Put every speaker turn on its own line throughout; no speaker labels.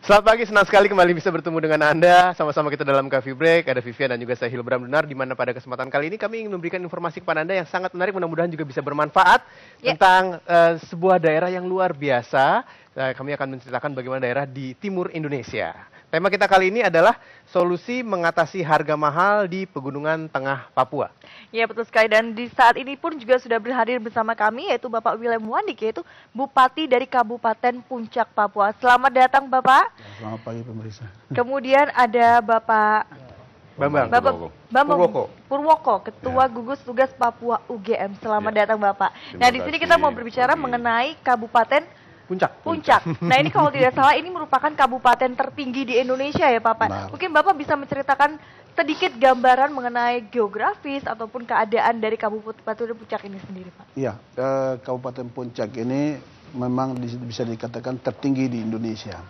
Selamat pagi, senang sekali kembali bisa bertemu dengan Anda. Sama-sama kita dalam Coffee Break, ada Vivian dan juga saya Hilbram Dunar, di mana pada kesempatan kali ini kami ingin memberikan informasi kepada Anda yang sangat menarik, mudah-mudahan juga bisa bermanfaat tentang sebuah daerah yang luar biasa. Kami akan menceritakan bagaimana daerah di timur Indonesia. Tema kita kali ini adalah solusi mengatasi harga mahal di Pegunungan Tengah Papua.
Ya, betul sekali, dan di saat ini pun juga sudah berhadir bersama kami yaitu Bapak William Wandik, yaitu Bupati dari Kabupaten Puncak, Papua. Selamat datang Bapak.
Selamat pagi pemirsa.
Kemudian ada Bapak
Bambang
Purwoko, Ketua Gugus Tugas Papua UGM. Selamat datang Bapak. Nah, di sini kita mau berbicara mengenai Kabupaten Puncak. Nah, ini kalau tidak salah ini merupakan kabupaten tertinggi di Indonesia ya Bapak.
Nah.
Mungkin Bapak bisa menceritakan sedikit gambaran mengenai geografis ataupun keadaan dari Kabupaten Puncak ini sendiri Pak.
Iya, Kabupaten Puncak ini memang bisa dikatakan tertinggi di Indonesia.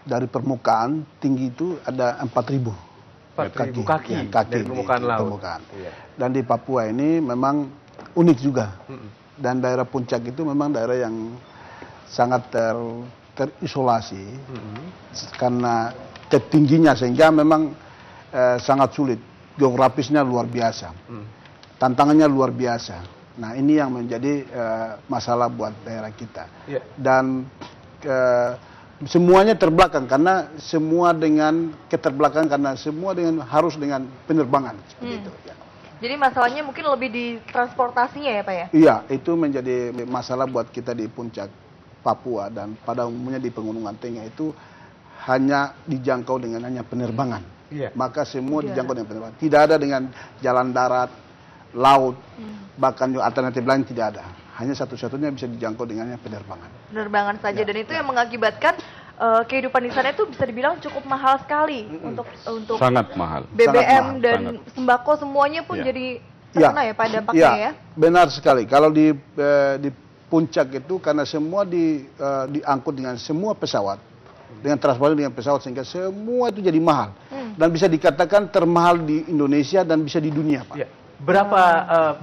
Dari permukaan tinggi itu ada 4.000
kaki dari permukaan laut. Iya.
Dan di Papua ini memang unik juga. Dan daerah Puncak itu memang daerah yang sangat terisolasi karena ketingginya, sehingga memang sangat sulit. Geografisnya luar biasa, tantangannya luar biasa. Nah, ini yang menjadi masalah buat daerah kita. Dan semuanya terbelakang karena semua dengan keterbelakangan, karena semua harus dengan penerbangan seperti itu. Ya.
Jadi masalahnya mungkin lebih di transportasinya ya Pak ya?
Iya, itu menjadi masalah buat kita di Puncak Papua, dan pada umumnya di Pegunungan Tengah itu hanya dijangkau dengan hanya penerbangan. Maka semua dijangkau dengan penerbangan. Tidak ada dengan jalan darat, laut, bahkan alternatif lain tidak ada. Hanya satu-satunya bisa dijangkau dengan penerbangan.
Penerbangan saja, dan itu yang mengakibatkan kehidupan di sana itu bisa dibilang cukup mahal sekali untuk
sangat mahal.
BBM
sangat mahal,
dan sembako semuanya pun jadi terkena ya Pak dampaknya ya.
Benar sekali. Kalau di Puncak itu karena semua diangkut dengan semua pesawat, dengan transportasi dengan pesawat, sehingga semua itu jadi mahal. Dan bisa dikatakan termahal di Indonesia dan bisa di dunia, Pak.
Berapa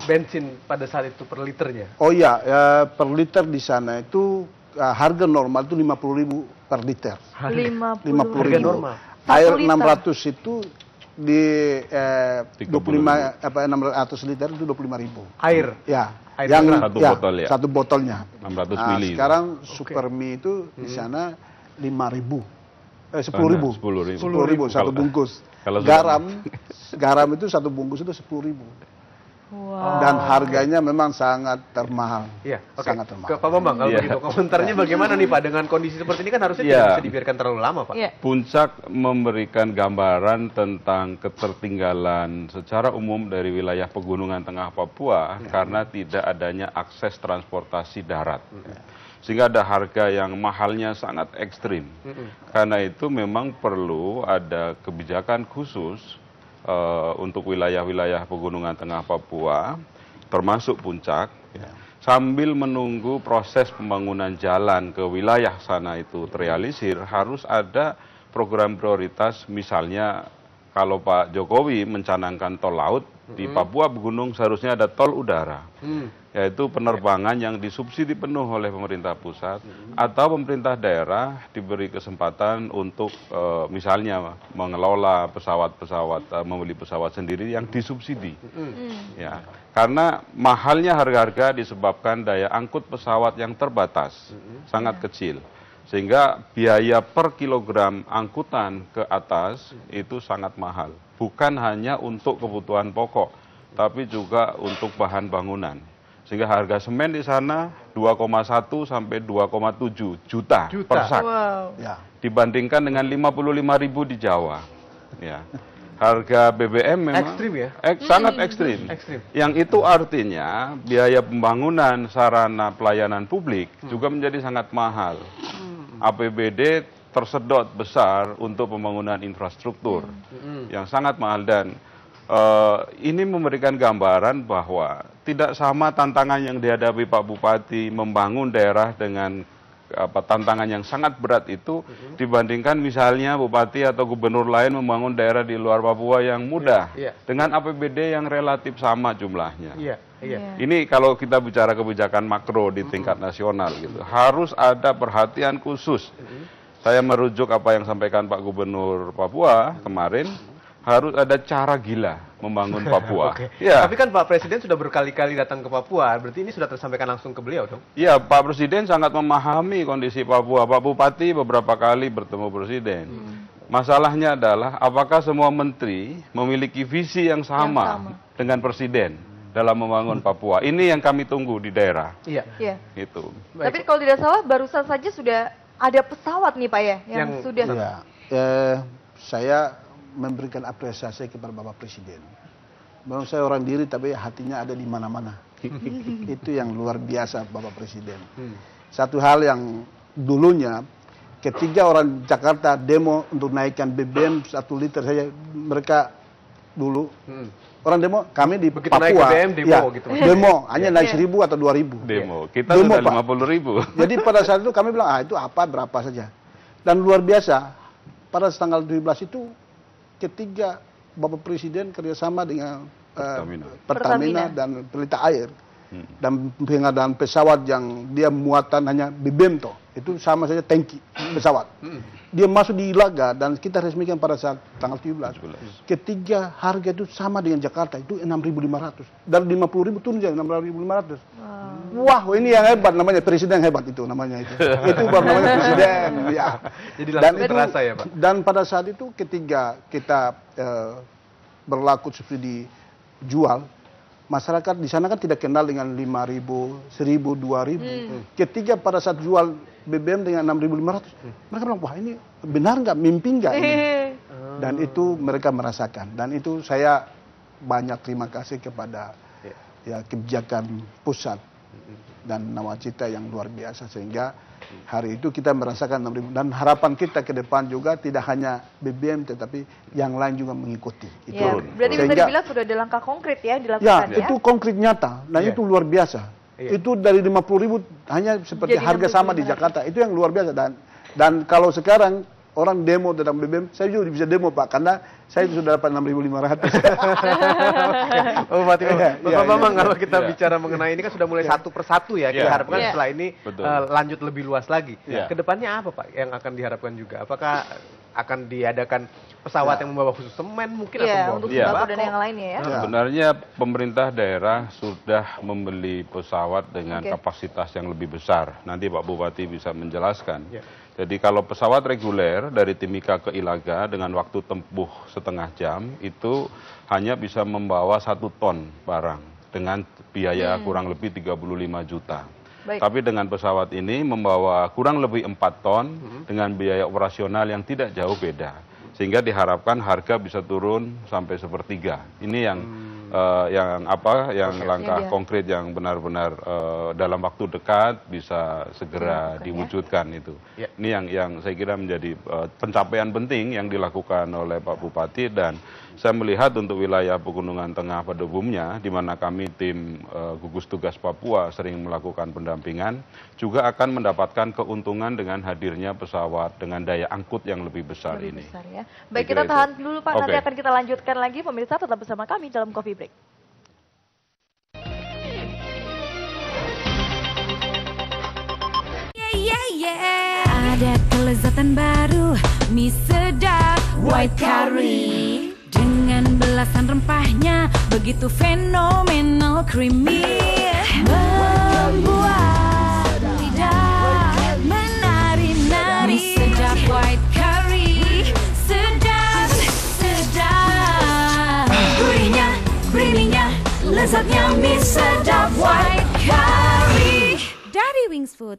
bensin pada saat itu per liternya?
Oh iya, per liter di sana itu harga normal itu 50.000 per liter. 50.000
normal.
Air 600 itu di 600 liter itu 25.000.
Air.
Ya.
Air
yang
satu botol ya.
Satu botolnya.
600
Nah,
mili.
sekarang Super Mie itu di sana 5.000. 10.000. 10.000 satu bungkus.
Kalau
garam itu satu bungkus itu 10.000.
Wow.
Dan harganya memang sangat termahal.
Sangat termahal. Pak Bambang, kalau begitu komentarnya bagaimana nih Pak, dengan kondisi seperti ini kan harusnya tidak bisa dibiarkan terlalu lama Pak.
Puncak memberikan gambaran tentang ketertinggalan secara umum dari wilayah Pegunungan Tengah Papua karena tidak adanya akses transportasi darat. Sehingga ada harga yang mahalnya sangat ekstrim. Karena itu memang perlu ada kebijakan khusus untuk wilayah-wilayah Pegunungan Tengah Papua, termasuk Puncak, sambil menunggu proses pembangunan jalan ke wilayah sana itu terrealisir, harus ada program prioritas. Misalnya kalau Pak Jokowi mencanangkan tol laut, di Papua Pegunung seharusnya ada tol udara, yaitu penerbangan yang disubsidi penuh oleh pemerintah pusat, atau pemerintah daerah diberi kesempatan untuk misalnya mengelola pesawat-pesawat, membeli pesawat sendiri yang disubsidi. Ya, karena mahalnya harga-harga disebabkan daya angkut pesawat yang terbatas, sangat kecil. Sehingga biaya per kilogram angkutan ke atas itu sangat mahal. Bukan hanya untuk kebutuhan pokok, tapi juga untuk bahan bangunan. Sehingga harga semen di sana 2,1 sampai 2,7 juta per sak. Dibandingkan dengan 55.000 di Jawa. Ya. Harga BBM memang
ekstrim ya?
Sangat ekstrim. Yang itu artinya biaya pembangunan sarana pelayanan publik juga menjadi sangat mahal. APBD tersedot besar untuk pembangunan infrastruktur yang sangat mahal, dan ini memberikan gambaran bahwa tidak sama tantangan yang dihadapi Pak Bupati membangun daerah dengan tantangan yang sangat berat itu dibandingkan misalnya Bupati atau Gubernur lain membangun daerah di luar Papua yang mudah dengan APBD yang relatif sama jumlahnya. Ini kalau kita bicara kebijakan makro di tingkat nasional gitu, harus ada perhatian khusus Saya merujuk apa yang sampaikan Pak Gubernur Papua kemarin, harus ada cara gila membangun Papua.
Ya. Tapi kan Pak Presiden sudah berkali-kali datang ke Papua, berarti ini sudah tersampaikan langsung ke beliau dong?
Iya, Pak Presiden sangat memahami kondisi Papua. Pak Bupati beberapa kali bertemu Presiden. Masalahnya adalah apakah semua menteri memiliki visi yang sama dengan Presiden dalam membangun Papua. Ini yang kami tunggu di daerah.
Iya.
Gitu.
Tapi kalau tidak salah barusan saja sudah ada pesawat nih Pak ya yang sudah.
Saya memberikan apresiasi kepada Bapak Presiden. Memang saya orang diri tapi hatinya ada di mana-mana. Itu yang luar biasa Bapak Presiden. Satu hal yang dulunya ketika orang Jakarta demo untuk naikkan BBM 1 liter saja, mereka dulu orang demo, kami di
begitu
Papua
naik BBM demo gitu.
Demo hanya naik 1.000 atau 2.000.
Demo. Kita demo, sudah 50.000.
Jadi pada saat itu kami bilang, itu apa berapa saja. Dan luar biasa pada tanggal 17 itu ketika Bapak Presiden kerjasama dengan Pertamina dan Pelita Air dan pengadaan pesawat yang dia muatan hanya BBM toh, itu sama saja tangki pesawat. Dia masuk di Ilaga dan kita resmikan pada saat tanggal 17. Ketika harga itu sama dengan Jakarta itu 6.500. Dari 50.000 turun jadi 6.500. Wah, ini yang hebat namanya Presiden hebat itu namanya itu. Itu baru namanya Presiden. Ya.
Jadi langsung terasa ya Pak.
Dan pada saat itu ketika kita berlaku subsidi jual, masyarakat di sana kan tidak kenal dengan 5.000, 1.000, 2.000. Ketika pada saat jual BBM dengan 6.500, mereka bilang, wah ini benar nggak, mimpi nggak ini? Dan itu mereka merasakan. Dan itu saya banyak terima kasih kepada kebijakan pusat dan nawacita yang luar biasa. Sehingga hari itu kita merasakan 6.000. Dan harapan kita ke depan juga tidak hanya BBM tetapi yang lain juga mengikuti.
Itu. Berarti bisa dibilang sudah ada langkah konkret ya dilakukan ya?
Itu konkret nyata. Dan itu luar biasa. Itu dari 50.000 hanya seperti jadi harga sama di Jakarta. Itu yang luar biasa. Dan kalau sekarang orang demo tentang BBM, saya juga bisa demo Pak, karena saya sudah dapat 6.500.
Oh, Pak Bambang, kalau kita bicara mengenai ini kan sudah mulai satu persatu ya. Kita harapkan setelah ini lanjut lebih luas lagi. Kedepannya apa Pak yang akan diharapkan juga? Apakah akan diadakan pesawat yang membawa khusus semen mungkin atau
untuk sembako dan yang lainnya ya?
Sebenarnya pemerintah daerah sudah membeli pesawat dengan kapasitas yang lebih besar. Nanti Pak Bupati bisa menjelaskan. Jadi kalau pesawat reguler dari Timika ke Ilaga dengan waktu tempuh setengah jam itu hanya bisa membawa 1 ton barang dengan biaya kurang lebih 35 juta. Tapi dengan pesawat ini membawa kurang lebih 4 ton dengan biaya operasional yang tidak jauh beda. Sehingga diharapkan harga bisa turun sampai 1/3. Ini yang langkah konkret yang benar-benar dalam waktu dekat bisa segera diwujudkan itu. Ini yang saya kira menjadi pencapaian penting yang dilakukan oleh Pak Bupati, dan saya melihat untuk wilayah Pegunungan Tengah pada umumnya di mana kami tim gugus tugas Papua sering melakukan pendampingan juga akan mendapatkan keuntungan dengan hadirnya pesawat dengan daya angkut yang lebih besar ini.
Ya. Baik, kita tahan dulu Pak, nanti akan kita lanjutkan lagi. Pemirsa tetap bersama kami dalam Coffee Break.
Ada kelezatan baru, mie sedap white curry dengan belasan rempahnya begitu fenomenal creamy, membuat lidah menari-nari. Mie sedap white curry, sedap, sedap. Gurihnya, creamy-nya, lezatnya mie sedap white curry dari Wings Food.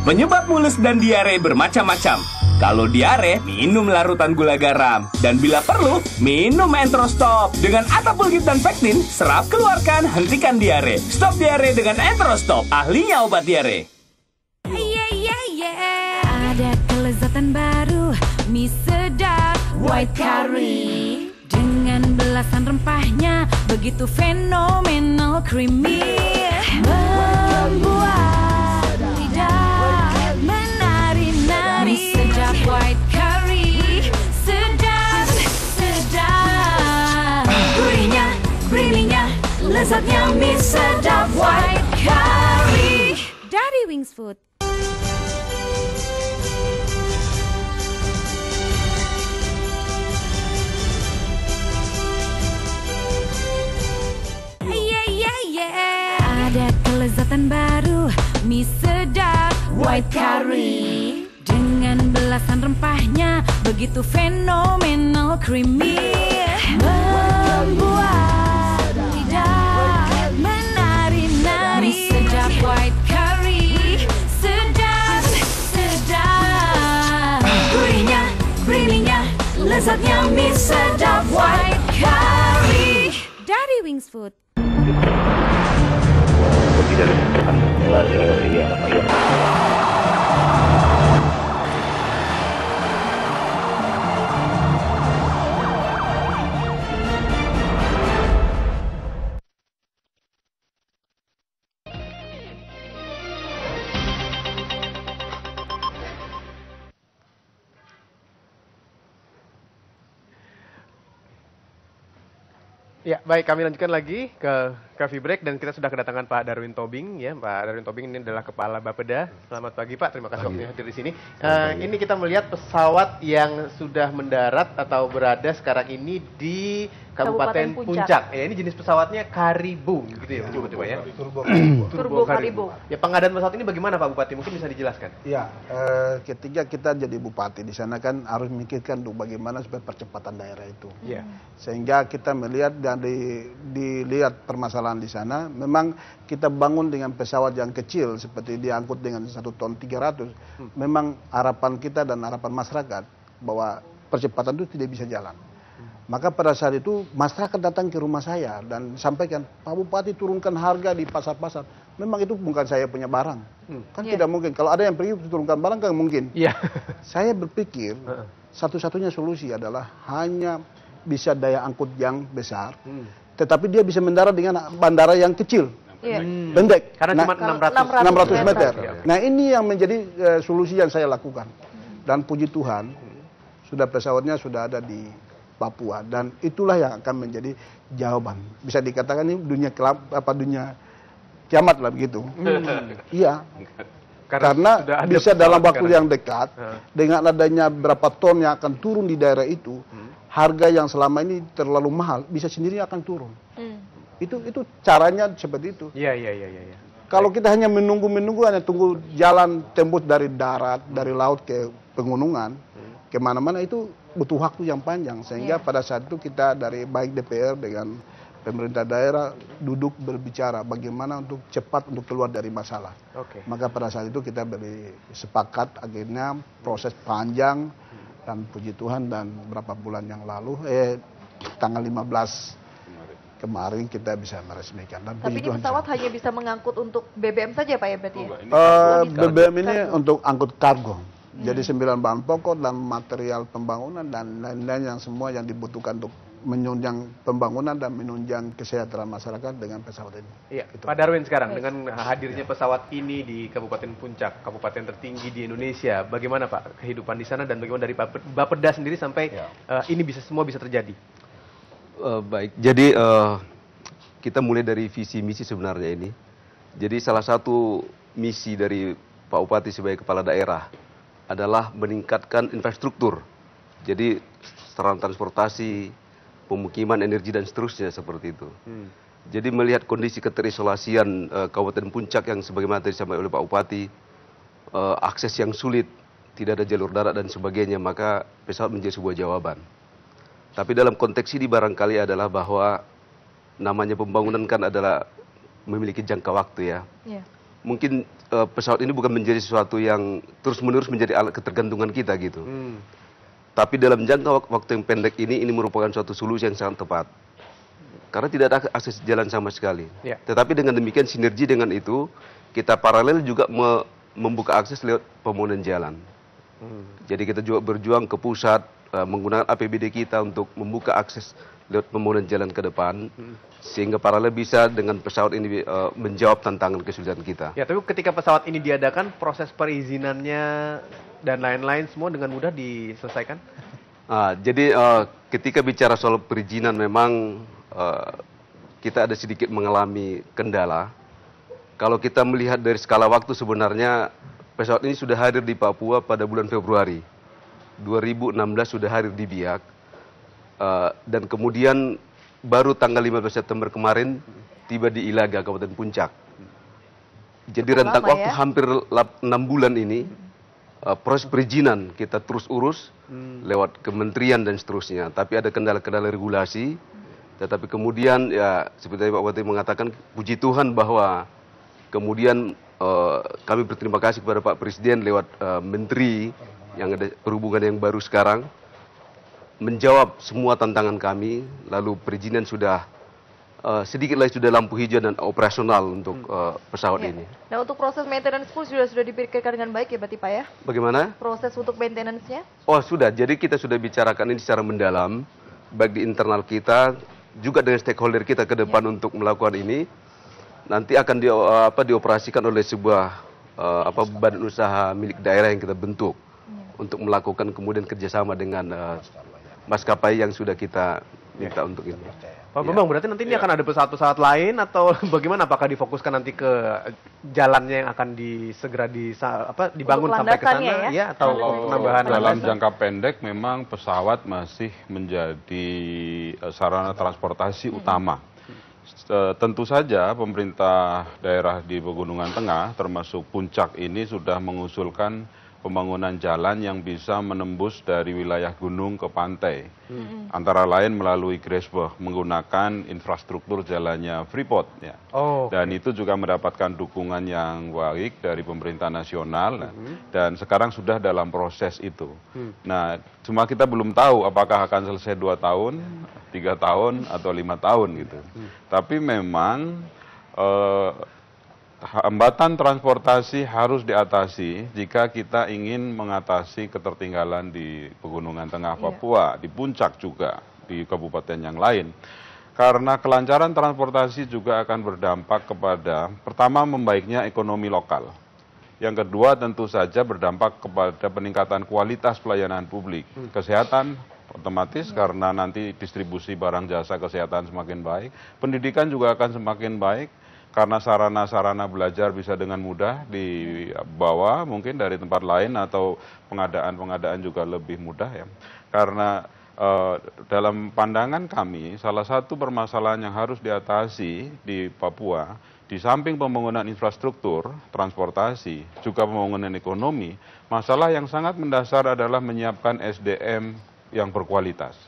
Penyebab mulus dan diare bermacam-macam. Kalau diare, minum larutan gula garam. Dan bila perlu, minum Enterostop. Dengan Atapulgit dan Pektin, serap, keluarkan, hentikan diare. Stop diare dengan Enterostop, ahlinya obat diare.
Ada kelezatan baru, mie sedap white curry dengan belasan rempahnya begitu fenomenal creamy, membuat sedap white curry, sedap, sedap. Gurihnya, creamy-nya, lezatnya mie sedap white curry dari Wings Food. buatan baru, mie sedap white curry. Dengan belasan rempahnya, begitu fenomenal creamy. Membuat lidah menari-nari. Mie sedap white curry, sedap, sedap. Gurihnya, creaminya, lezatnya mie sedap white curry. Dari Wings Food.
Ya, baik, kami lanjutkan lagi ke Coffee Break dan kita sudah kedatangan Pak Darwin Tobing ya. Pak Darwin Tobing ini adalah Kepala Bapeda. Selamat pagi Pak, terima kasih waktunya hadir di sini. Ini kita melihat pesawat yang sudah mendarat atau berada sekarang ini di Kabupaten Puncak. Ya, ini jenis pesawatnya Karibu gitu ya, Pak ya.
Turbo Karibu.
Ya, pengadaan pesawat ini bagaimana Pak Bupati? Mungkin bisa dijelaskan.
Ya, ketika kita jadi bupati di sana kan harus memikirkan tuh bagaimana supaya percepatan daerah itu.
Iya.
Sehingga kita melihat dan dilihat permasalahan di sana, memang kita bangun dengan pesawat yang kecil seperti diangkut dengan 1 ton 300. Memang harapan kita dan harapan masyarakat bahwa percepatan itu tidak bisa jalan. Maka pada saat itu masyarakat datang ke rumah saya dan sampaikan, Pak Bupati turunkan harga di pasar-pasar. Memang itu bukan saya punya barang. Kan tidak mungkin. Kalau ada yang pergi turunkan barang kan mungkin. Saya berpikir satu-satunya solusi adalah hanya bisa daya angkut yang besar. Tetapi dia bisa mendarat dengan bandara yang kecil. Pendek.
Karena cuma
600 meter. Nah ini yang menjadi solusi yang saya lakukan. Dan puji Tuhan, sudah pesawatnya sudah ada di Papua dan itulah yang akan menjadi jawaban. Bisa dikatakan ini dunia dunia kiamat lah begitu. Iya. Karena bisa dalam waktu yang dekat dengan adanya berapa ton yang akan turun di daerah itu, harga yang selama ini terlalu mahal bisa sendiri akan turun. Itu caranya seperti itu.
Iya.
Kalau kita hanya menunggu hanya tunggu jalan tembus dari darat, dari laut ke pegunungan, kemana-mana itu butuh waktu yang panjang sehingga pada saat itu kita dari baik DPR dengan pemerintah daerah duduk berbicara bagaimana untuk cepat untuk keluar dari masalah. Maka pada saat itu kita sepakat akhirnya proses panjang dan puji Tuhan dan beberapa bulan yang lalu tanggal 15 kemarin kita bisa meresmikan. Dan
tapi ini pesawat hanya bisa mengangkut untuk BBM saja Pak ya berarti ya?
BBM ini untuk angkut kargo. Jadi 9 bahan pokok dan material pembangunan dan lain-lain yang semua yang dibutuhkan untuk menunjang pembangunan dan menunjang kesejahteraan masyarakat dengan pesawat ini.
Iya, gitu. Pak Darwin sekarang dengan hadirnya pesawat ini di Kabupaten Puncak, kabupaten tertinggi di Indonesia, bagaimana Pak kehidupan di sana dan bagaimana dari Bapeda sendiri sampai ini semua bisa terjadi?
Baik, jadi kita mulai dari visi misi sebenarnya ini. Jadi salah satu misi dari Pak Bupati sebagai kepala daerah adalah meningkatkan infrastruktur. Jadi sarana transportasi, pemukiman, energi dan seterusnya seperti itu. Jadi melihat kondisi keterisolasian Kabupaten Puncak yang sebagaimana tadi disampaikan oleh Pak Bupati, akses yang sulit, tidak ada jalur darat dan sebagainya, maka pesawat menjadi sebuah jawaban. Tapi dalam konteks ini barangkali adalah bahwa namanya pembangunan kan adalah memiliki jangka waktu ya. Mungkin pesawat ini bukan menjadi sesuatu yang terus-menerus menjadi alat ketergantungan kita gitu. Tapi dalam jangka waktu yang pendek ini merupakan suatu solusi yang sangat tepat. Karena tidak ada akses jalan sama sekali. Tetapi dengan demikian sinergi dengan itu, kita paralel juga membuka akses lewat pembangunan jalan. Jadi kita juga berjuang ke pusat, menggunakan APBD kita untuk membuka akses lewat pembangunan jalan ke depan, sehingga paralel bisa dengan pesawat ini menjawab tantangan kesulitan kita.
Ya, tapi ketika pesawat ini diadakan, proses perizinannya dan lain-lain semua dengan mudah diselesaikan?
Jadi ketika bicara soal perizinan memang kita ada sedikit mengalami kendala. Kalau kita melihat dari skala waktu sebenarnya pesawat ini sudah hadir di Papua pada bulan Februari. 2016 sudah hadir di Biak. Dan kemudian baru tanggal 15 September kemarin tiba di Ilaga, Kabupaten Puncak. Jadi rentang waktu hampir 6 bulan ini, proses perizinan kita terus urus lewat kementerian dan seterusnya. Tapi ada kendala-kendala regulasi. Tetapi kemudian ya seperti Pak Bupati mengatakan, puji Tuhan bahwa kemudian kami berterima kasih kepada Pak Presiden lewat Menteri yang ada perhubungan yang baru sekarang menjawab semua tantangan kami. Lalu perizinan sudah sedikit lagi sudah lampu hijau dan operasional untuk pesawat ini.
Nah, untuk proses maintenance pun sudah dipikirkan dengan baik ya berarti Pak ya?
Bagaimana?
Proses untuk maintenance-nya?
Oh sudah, jadi kita sudah bicarakan ini secara mendalam, baik di internal kita, juga dengan stakeholder kita ke depan untuk melakukan ini. Nanti akan dioperasikan oleh sebuah badan usaha milik daerah yang kita bentuk untuk melakukan kemudian kerjasama dengan maskapai yang sudah kita minta untuk ini.
Pak Bambang, berarti nanti ini akan ada pesawat-pesawat lain atau bagaimana? Apakah difokuskan nanti ke jalannya yang akan segera dibangun sampai ke sana, ya? Atau penambahan
dalam jangka pendek memang pesawat masih menjadi sarana transportasi utama. Tentu saja pemerintah daerah di Pegunungan Tengah, termasuk Puncak ini sudah mengusulkan pembangunan jalan yang bisa menembus dari wilayah gunung ke pantai. Antara lain melalui Gresbeh menggunakan infrastruktur jalannya Freeport. Ya. Dan itu juga mendapatkan dukungan yang baik dari pemerintah nasional. Dan sekarang sudah dalam proses itu. Nah, cuma kita belum tahu apakah akan selesai 2 tahun, 3 tahun, atau 5 tahun gitu. Tapi memang hambatan transportasi harus diatasi jika kita ingin mengatasi ketertinggalan di Pegunungan Tengah Papua, di Puncak juga, di kabupaten yang lain. Karena kelancaran transportasi juga akan berdampak kepada, pertama, membaiknya ekonomi lokal. Yang kedua, tentu saja berdampak kepada peningkatan kualitas pelayanan publik. Kesehatan otomatis karena nanti distribusi barang jasa kesehatan semakin baik. Pendidikan juga akan semakin baik. Karena sarana-sarana belajar bisa dengan mudah dibawa mungkin dari tempat lain atau pengadaan-pengadaan juga lebih mudah ya. Karena dalam pandangan kami salah satu permasalahan yang harus diatasi di Papua di samping pembangunan infrastruktur, transportasi, juga pembangunan ekonomi, masalah yang sangat mendasar adalah menyiapkan SDM yang berkualitas.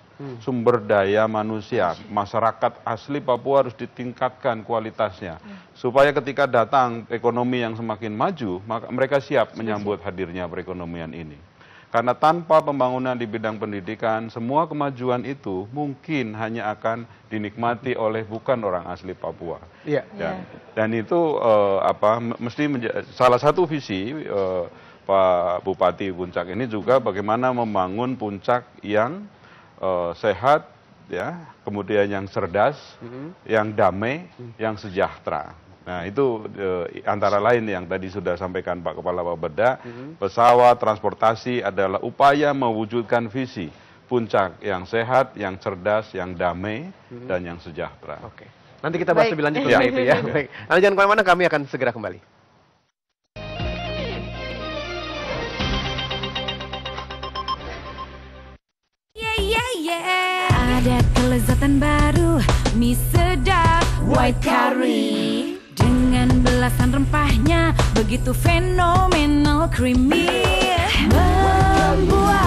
Sumber daya manusia, masyarakat asli Papua harus ditingkatkan kualitasnya. Supaya ketika datang ekonomi yang semakin maju, maka mereka siap menyambut hadirnya perekonomian ini. Karena tanpa pembangunan di bidang pendidikan, semua kemajuan itu mungkin hanya akan dinikmati oleh bukan orang asli Papua. Dan itu mesti salah satu visi Pak Bupati Puncak ini juga bagaimana membangun Puncak yang sehat, ya, kemudian yang cerdas, yang damai, yang sejahtera. Nah itu antara lain yang tadi sudah sampaikan Pak Kepala Bapeda, pesawat, transportasi adalah upaya mewujudkan visi Puncak yang sehat, yang cerdas, yang damai, dan yang sejahtera.
Oke. Nanti kita bahas lebih lanjut mengenai itu ya. Baik. Nanti jangan kemana-mana, kami akan segera kembali.
Ada kelezatan baru, mie sedap white curry dengan belasan rempahnya begitu fenomenal creamy, membuat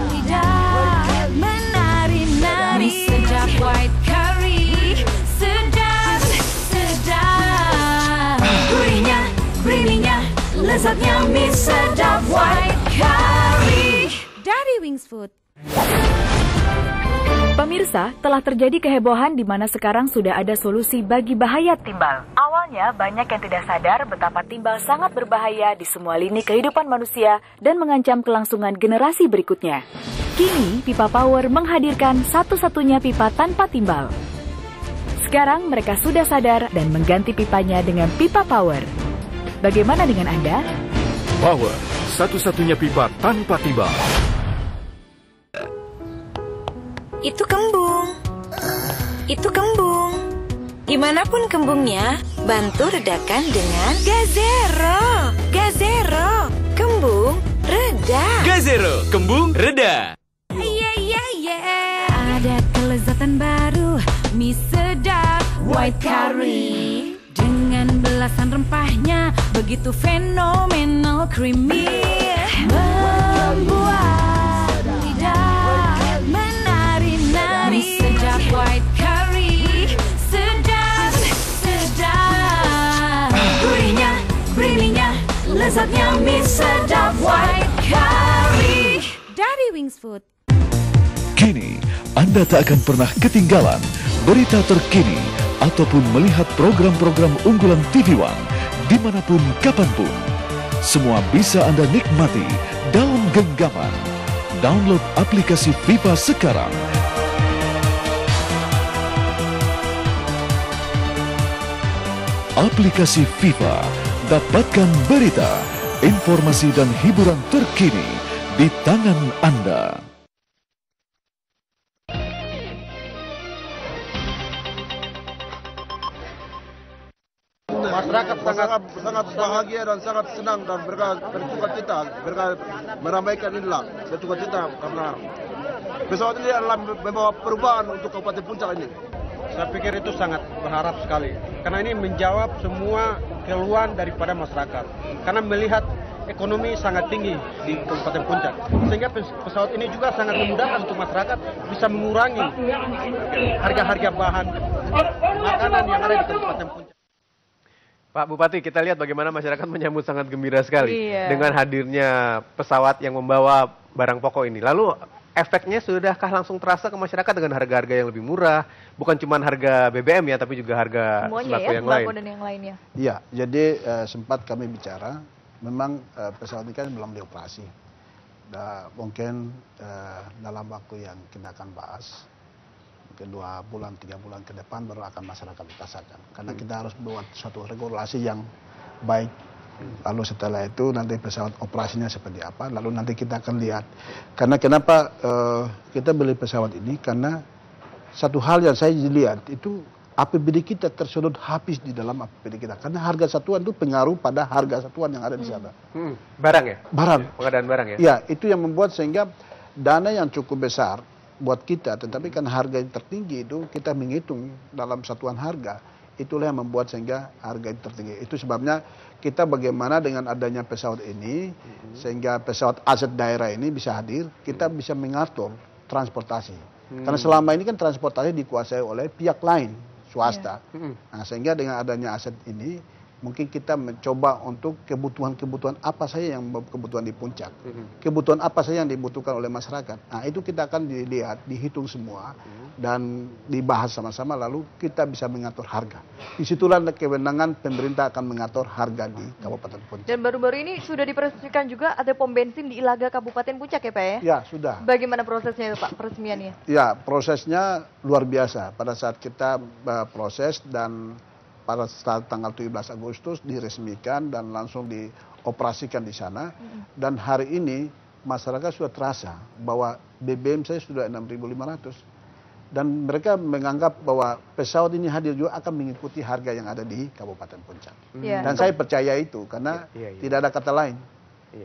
lidah menari-nari. Mie sedap white curry, sedap, sedap. Gurihnya, creamy-nya, lezatnya mie sedap white curry dari Wings Food.
Pemirsa, telah terjadi kehebohan di mana sekarang sudah ada solusi bagi bahaya timbal. Awalnya banyak yang tidak sadar betapa timbal sangat berbahaya di semua lini kehidupan manusia dan mengancam kelangsungan generasi berikutnya. Kini, Pipa Power menghadirkan satu-satunya pipa tanpa timbal. Sekarang mereka sudah sadar dan mengganti pipanya dengan Pipa Power. Bagaimana dengan Anda?
Power, satu-satunya pipa tanpa timbal.
Itu kembung. Itu kembung. Dimanapun kembungnya, bantu redakan dengan Gazero. Gazero, kembung reda.
Gazero, kembung reda.
Ada kelezatan baru, mie sedap white curry dengan belasan rempahnya begitu fenomenal, creamy, membuat lidah menari-nari. Sedap white curry, sedap, sedap. Gurihnya, creaminya, lezatnya mie sedap white curry dari Wings Food.
Kini, Anda tak akan pernah ketinggalan berita terkini ataupun melihat program-program unggulan TV One dimanapun, kapanpun. Semua bisa Anda nikmati dalam genggaman. Download aplikasi Viva sekarang. Aplikasi Viva, dapatkan berita, informasi dan hiburan terkini di tangan Anda.
Masyarakat sangat bahagia dan sangat senang dan bersuka-cita, meramaikan inilah bersuka-cita karena pesawat ini adalah membawa perubahan untuk Kabupaten Puncak ini.
Saya pikir itu sangat berharap sekali karena ini menjawab semua keluhan daripada masyarakat karena melihat ekonomi sangat tinggi di Kabupaten Puncak sehingga pesawat ini juga sangat memudahkan untuk masyarakat bisa mengurangi harga-harga bahan makanan yang ada di Kabupaten Puncak.
Pak Bupati, kita lihat bagaimana masyarakat menyambut sangat gembira sekali dengan hadirnya pesawat yang membawa barang pokok ini. Lalu efeknya sudahkah langsung terasa ke masyarakat dengan harga-harga yang lebih murah? Bukan cuma harga BBM ya, tapi juga harga sembako yang lain.
Dan yang lainnya.
Iya, jadi sempat kami bicara, memang pesawat ini kan belum dioperasi. Mungkin dalam waktu yang kita akan bahas, mungkin 2 bulan, 3 bulan ke depan baru akan masyarakat dirasakan. Karena kita harus buat suatu regulasi yang baik. Lalu setelah itu nanti pesawat operasinya seperti apa, lalu nanti kita akan lihat. Karena kenapa kita beli pesawat ini, karena satu hal yang saya lihat itu APBD kita tersedot habis di dalam APBD kita. Karena harga satuan itu pengaruh pada harga satuan yang ada di sana.
Barang ya?
Barang.
Pengadaan barang ya?
Ya, itu yang membuat sehingga dana yang cukup besar buat kita, tetapi kan harga yang tertinggi itu kita menghitung dalam satuan harga, itulah yang membuat sehingga harga yang tertinggi. Itu sebabnya kita bagaimana dengan adanya pesawat ini, sehingga pesawat aset daerah ini bisa hadir, kita bisa mengatur transportasi. Karena selama ini kan transportasi dikuasai oleh pihak lain, swasta. Nah, sehingga dengan adanya aset ini, mungkin kita mencoba untuk kebutuhan-kebutuhan apa saja yang kebutuhan di puncak. Kebutuhan apa saja yang dibutuhkan oleh masyarakat. Nah, itu kita akan dilihat, dihitung semua, dan dibahas sama-sama, lalu kita bisa mengatur harga. Disitulah kewenangan pemerintah akan mengatur harga di Kabupaten Puncak.
Dan baru-baru ini sudah diperesmikan juga ada pom bensin di Ilaga Kabupaten Puncak ya Pak ya?
Ya, sudah.
Bagaimana prosesnya Pak, peresmiannya?
Ya, prosesnya luar biasa. Pada saat kita proses dan pada saat tanggal 17 Agustus diresmikan dan langsung dioperasikan di sana. Dan hari ini masyarakat sudah terasa bahwa BBM saya sudah 6.500. Dan mereka menganggap bahwa pesawat ini hadir juga akan mengikuti harga yang ada di Kabupaten Puncak. Dan saya percaya itu karena tidak ada kata lain.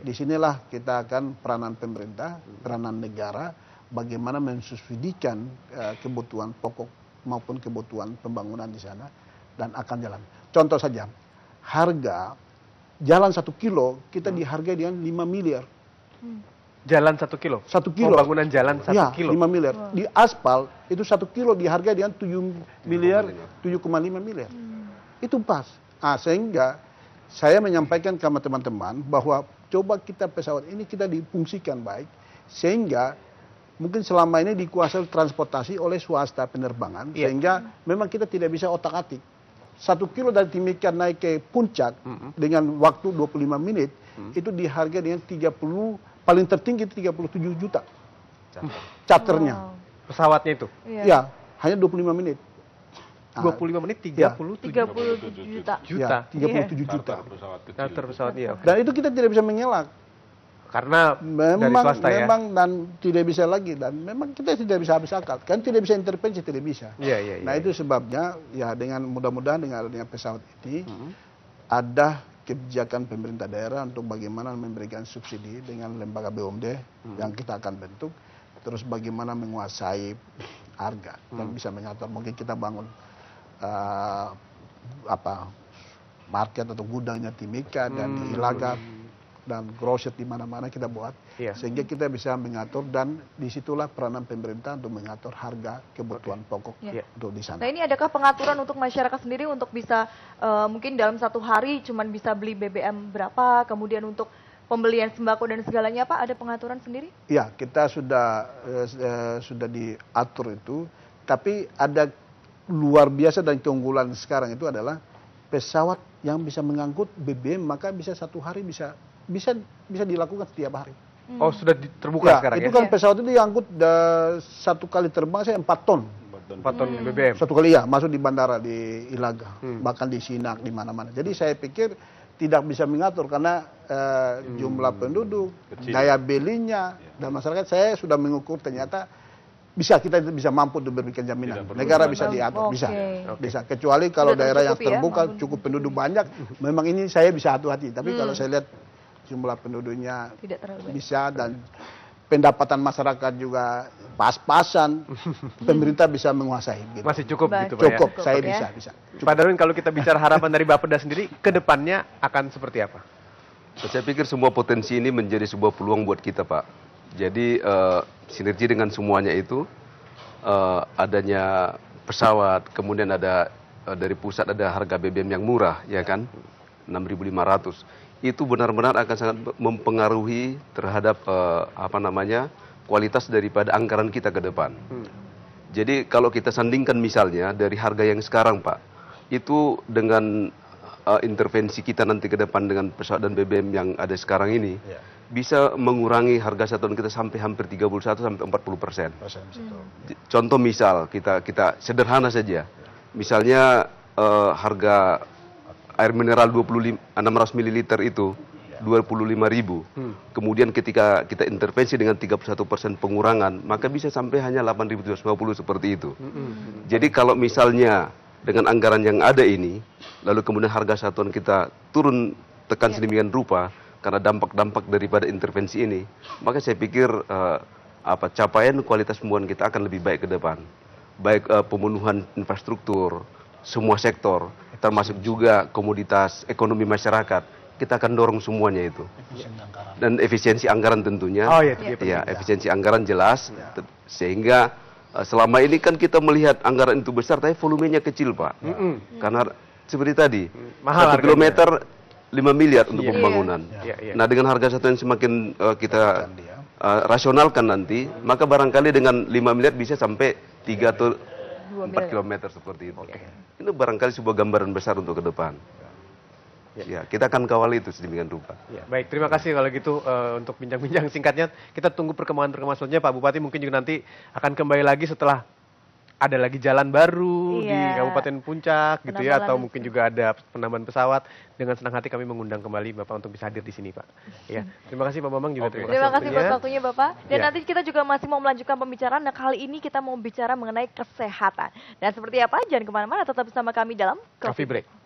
Disinilah kita akan peranan pemerintah, peranan negara, bagaimana mensubsidikan kebutuhan pokok maupun kebutuhan pembangunan di sana. Dan akan jalan. Contoh saja, harga jalan 1 kilo kita dihargai dengan 5 miliar.
Jalan 1 kilo?
1 kilo.
Pembangunan jalan 1 kilo?
5 miliar. Di aspal itu 1 kilo dihargai dengan 7 miliar, 7,5 miliar. Itu pas. Nah, sehingga saya menyampaikan ke teman-teman bahwa coba kita pesawat ini kita difungsikan baik. Sehingga mungkin selama ini dikuasai transportasi oleh swasta penerbangan. Sehingga memang kita tidak bisa otak-atik. 1 kilo dari Timika naik ke puncak dengan waktu 25 menit itu dihargai dengan 30, paling tertinggi 37 juta charternya.
Pesawatnya itu?
Ya, hanya 25 menit.
25 menit 37
juta.
Juta.
37 juta.
Charter pesawat iya.
Dan itu kita tidak bisa mengelak.
Karena dari swasta ya.
Memang dan tidak bisa lagi, dan memang kita tidak bisa habis akal. Kan tidak bisa intervensi, tidak bisa. Nah, itu sebabnya ya dengan mudah-mudahan dengan adanya pesawat ini ada kebijakan pemerintah daerah untuk bagaimana memberikan subsidi dengan lembaga BUMD yang kita akan bentuk, terus bagaimana menguasai harga dan bisa mengatur. Mungkin kita bangun market atau gudangnya Timika dan di Ilaga dan grosir di mana-mana kita buat, sehingga kita bisa mengatur, dan disitulah peranan pemerintah untuk mengatur harga kebutuhan pokok untuk di sana.
Nah, ini adakah pengaturan untuk masyarakat sendiri untuk bisa mungkin dalam satu hari cuman bisa beli BBM berapa, kemudian untuk pembelian sembako dan segalanya, Pak, ada pengaturan sendiri?
Iya, kita sudah diatur itu, tapi ada luar biasa dan keunggulan sekarang itu adalah pesawat yang bisa mengangkut BBM, maka bisa satu hari bisa dilakukan setiap hari.
Oh, sudah terbuka sekarang
itu kan pesawat itu diangkut satu kali terbang 4 ton.
4 ton BBM.
Satu kali masuk di bandara di Ilaga, bahkan di Sinak, di mana-mana. Jadi saya pikir tidak bisa mengatur karena jumlah penduduk, daya belinya, dan masyarakat. Saya sudah mengukur ternyata kita bisa mampu untuk memberikan jaminan. Negara bisa diatur, bisa. Kecuali kalau daerah yang terbuka cukup penduduk banyak, memang ini saya bisa hati-hati. Tapi kalau saya lihat jumlah penduduknya bisa, dan pendapatan masyarakat juga pas-pasan, pemerintah bisa menguasai. Gitu.
Masih cukup gitu, Pak?
Cukup, saya bisa.
Pak Darwin, kalau kita bicara harapan dari Bapeda sendiri, ke depannya akan seperti apa?
Saya pikir semua potensi ini menjadi sebuah peluang buat kita, Pak. Jadi sinergi dengan semuanya itu, adanya pesawat, kemudian ada dari pusat ada harga BBM yang murah, ya kan, 6.500. Itu benar-benar akan sangat mempengaruhi terhadap kualitas daripada anggaran kita ke depan. Jadi kalau kita sandingkan misalnya dari harga yang sekarang, Pak, itu dengan intervensi kita nanti ke depan dengan pesawat dan BBM yang ada sekarang ini, bisa mengurangi harga satuan kita sampai hampir 31 sampai 40%. Contoh misal kita sederhana saja, misalnya harga air mineral 600 ml itu 25.000. Kemudian ketika kita intervensi dengan 31% pengurangan, maka bisa sampai hanya 8.250 seperti itu. Jadi kalau misalnya dengan anggaran yang ada ini, lalu kemudian harga satuan kita turun tekan sedemikian rupa karena dampak-dampak daripada intervensi ini, maka saya pikir capaian kualitas pembangunan kita akan lebih baik ke depan. Baik pemenuhan infrastruktur, semua sektor, termasuk juga komoditas ekonomi masyarakat, kita akan dorong semuanya itu. Dan efisiensi anggaran tentunya, efisiensi anggaran jelas, sehingga selama ini kan kita melihat anggaran itu besar, tapi volumenya kecil, Pak. Karena seperti tadi, 1 kilometer 5 miliar untuk pembangunan. Nah, dengan harga satuan semakin kita rasionalkan nanti, maka barangkali dengan 5 miliar bisa sampai 3 atau 4 kilometer seperti itu. Ini barangkali sebuah gambaran besar untuk ke depan. Ya, kita akan kawal itu sedemikian rupa.
Baik, terima kasih kalau gitu untuk bincang-bincang singkatnya. Kita tunggu perkembangan-perkembangan selanjutnya. Pak Bupati mungkin juga nanti akan kembali lagi setelah ada lagi jalan baru di Kabupaten Puncak gitu ya, atau mungkin juga ada penambahan pesawat. Dengan senang hati kami mengundang kembali Bapak untuk bisa hadir di sini, Pak. Ya, terima kasih Pak Bambang juga.
Terima kasih buat waktunya Bapak. Dan nanti kita juga masih mau melanjutkan pembicaraan. Nah, kali ini kita mau bicara mengenai kesehatan. Dan seperti apa? Jangan kemana-mana, tetap bersama kami dalam Coffee Break.